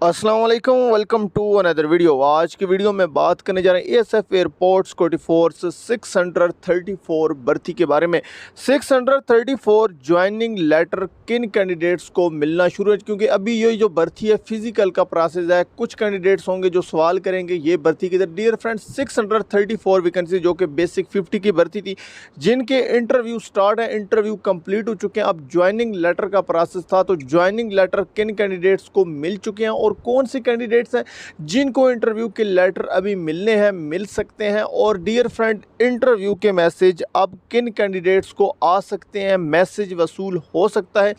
अस्सलाम वालेकुम, welcome to another video. आज की वीडियो में बात करने जा रहे हैं एएसएफ एयरपोर्ट्स कोटी फोर्स 634 भर्ती के बारे में। 634 ज्वाइनिंग लेटर किन कैंडिडेट्स को मिलना शुरू है, क्योंकि अभी ये जो भर्ती है फिजिकल का प्रोसेस है। कुछ कैंडिडेट्स होंगे जो सवाल करेंगे ये भर्ती किधर। डियर फ्रेंड्स, 634 वैकेंसी जो कि बेसिक 50 की भर्ती थी, जिनके इंटरव्यू स्टार्ट है, इंटरव्यू कंप्लीट हो चुके हैं। अब ज्वाइनिंग लेटर का प्रोसेस था, तो ज्वाइनिंग लेटर किन कैंडिडेट्स को मिल चुके हैं और कौन से कैंडिडेट्स हैं जिनको इंटरव्यू के लेटर अभी मिलने हैं, मिल सकते हैं। और डियर फ्रेंड, इंटरव्यू के मैसेज अब किन कैंडिडेट्स को आ सकते हैं, मैसेज वसूल हो सकता है,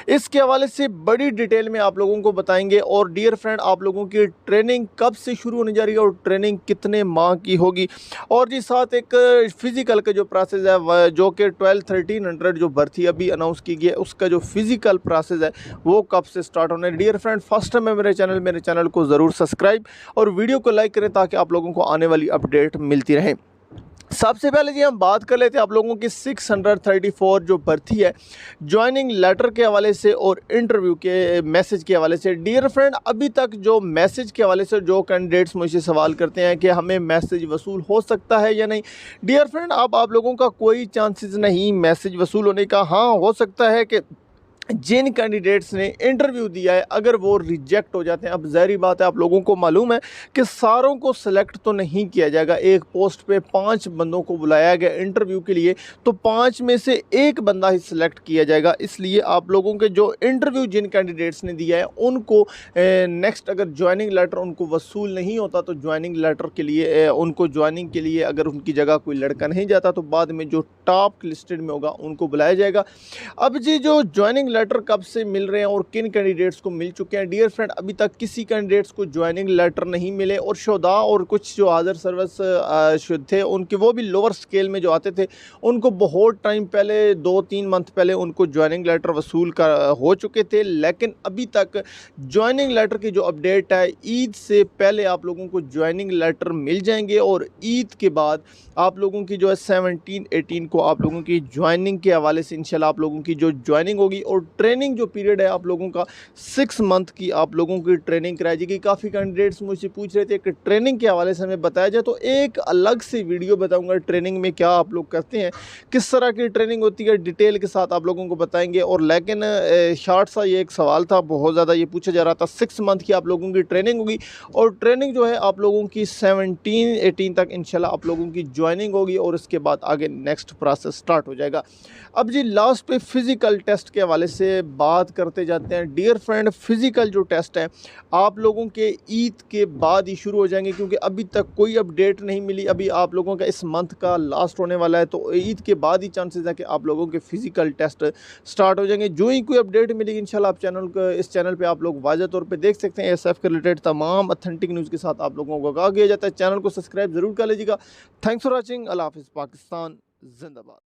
इसके हवाले से बड़ी डिटेल में आप लोगों को बताएंगे। और डियर फ्रेंड, आप लोगों की ट्रेनिंग कब से शुरू होने जा रही है और ट्रेनिंग कितने माह की होगी। और जी साथ एक फिजिकल का जो प्रोसेस है, जो कि 12-1300 जो भर्ती अभी अनाउंस की गई है, उसका जो फिजिकल प्रोसेस है वो कब से स्टार्ट होना है। डियर फ्रेंड, फर्स्ट टाइम है मेरे चैनल को ज़रूर सब्सक्राइब और वीडियो को लाइक करें ताकि आप लोगों को आने वाली अपडेट मिलती रहे। सबसे पहले जी हम बात कर लेते हैं आप लोगों की 634 जो भर्ती है ज्वाइनिंग लेटर के हवाले से और इंटरव्यू के मैसेज के हवाले से। डियर फ्रेंड, अभी तक जो मैसेज के हवाले से जो कैंडिडेट्स मुझसे सवाल करते हैं कि हमें मैसेज वसूल हो सकता है या नहीं। डियर फ्रेंड, अब आप लोगों का कोई चांसेस नहीं मैसेज वसूल होने का। हाँ, हो सकता है कि जिन कैंडिडेट्स ने इंटरव्यू दिया है अगर वो रिजेक्ट हो जाते हैं, अब ज़ाहिर बात है आप लोगों को मालूम है कि सारों को सिलेक्ट तो नहीं किया जाएगा। एक पोस्ट पे 5 बंदों को बुलाया गया इंटरव्यू के लिए, तो 5 में से एक बंदा ही सिलेक्ट किया जाएगा। इसलिए आप लोगों के जो इंटरव्यू जिन कैंडिडेट्स ने दिया है उनको नेक्स्ट अगर ज्वाइनिंग लेटर उनको वसूल नहीं होता तो ज्वाइनिंग लेटर के लिए उनको ज्वाइनिंग के लिए अगर उनकी जगह कोई लड़का नहीं जाता तो बाद में जो टॉप लिस्टेड में होगा उनको बुलाया जाएगा। अब जी जो ज्वाइनिंग लेटर कब से मिल रहे हैं और किन कैंडिडेट्स को मिल चुके हैं। डियर फ्रेंड, अभी तक किसी कैंडिडेट्स को ज्वाइनिंग लेटर नहीं मिले और शुदा और कुछ जो हाजिर सर्विस थे उनके वो भी लोअर स्केल में जो आते थे उनको बहुत टाइम पहले 2-3 मंथ पहले उनको ज्वाइनिंग लेटर वसूल हो चुके थे। लेकिन अभी तक ज्वाइनिंग लेटर की जो अपडेट है, ईद से पहले आप लोगों को ज्वाइनिंग लेटर मिल जाएंगे और ईद के बाद आप लोगों की जो है 17-18 को आप लोगों की ज्वाइनिंग के हवाले से इंशाल्लाह आप लोगों की जो ज्वाइनिंग होगी। और ट्रेनिंग जो पीरियड है आप लोगों का 6 मंथ की आप लोगों की ट्रेनिंग कराई जाएगी। काफ़ी कैंडिडेट्स मुझसे पूछ रहे थे कि ट्रेनिंग के हवाले से हमें बताया जाए, तो एक अलग से वीडियो बताऊंगा ट्रेनिंग में क्या आप लोग करते हैं, किस तरह की ट्रेनिंग होती है, डिटेल के साथ आप लोगों को बताएंगे। और लेकिन शॉर्ट सा ये एक सवाल था, बहुत ज़्यादा ये पूछा जा रहा था। 6 मंथ की आप लोगों की ट्रेनिंग होगी और ट्रेनिंग जो है आप लोगों की 17-18 तक इंशाल्लाह आप लोगों की ज्वाइनिंग होगी और उसके बाद आगे नेक्स्ट प्रोसेस स्टार्ट हो जाएगा। अब जी लास्ट पे फिज़िकल टेस्ट के हवाले से बात करते जाते हैं। डियर फ्रेंड, फिज़िकल जो टेस्ट है आप लोगों के ईद के बाद ही शुरू हो जाएंगे, क्योंकि अभी तक कोई अपडेट नहीं मिली। अभी आप लोगों का इस मंथ का लास्ट होने वाला है, तो ईद के बाद ही चांसेस है कि आप लोगों के फिज़िकल टेस्ट स्टार्ट हो जाएंगे। जो ही कोई अपडेट मिलेगी इंशाल्लाह आप इस चैनल पर आप लोग वाज़ह तौर पर देख सकते हैं। एएसएफ के रिलेटेड तमाम ऑथेंटिक न्यूज़ के साथ आप लोगों को आगाह किया जाता है। चैनल को सब्सक्राइब ज़रूर कर लीजिएगा। Thanks for watching. अल्लाह हाफ़िज़। पाकिस्तान जिंदाबाद।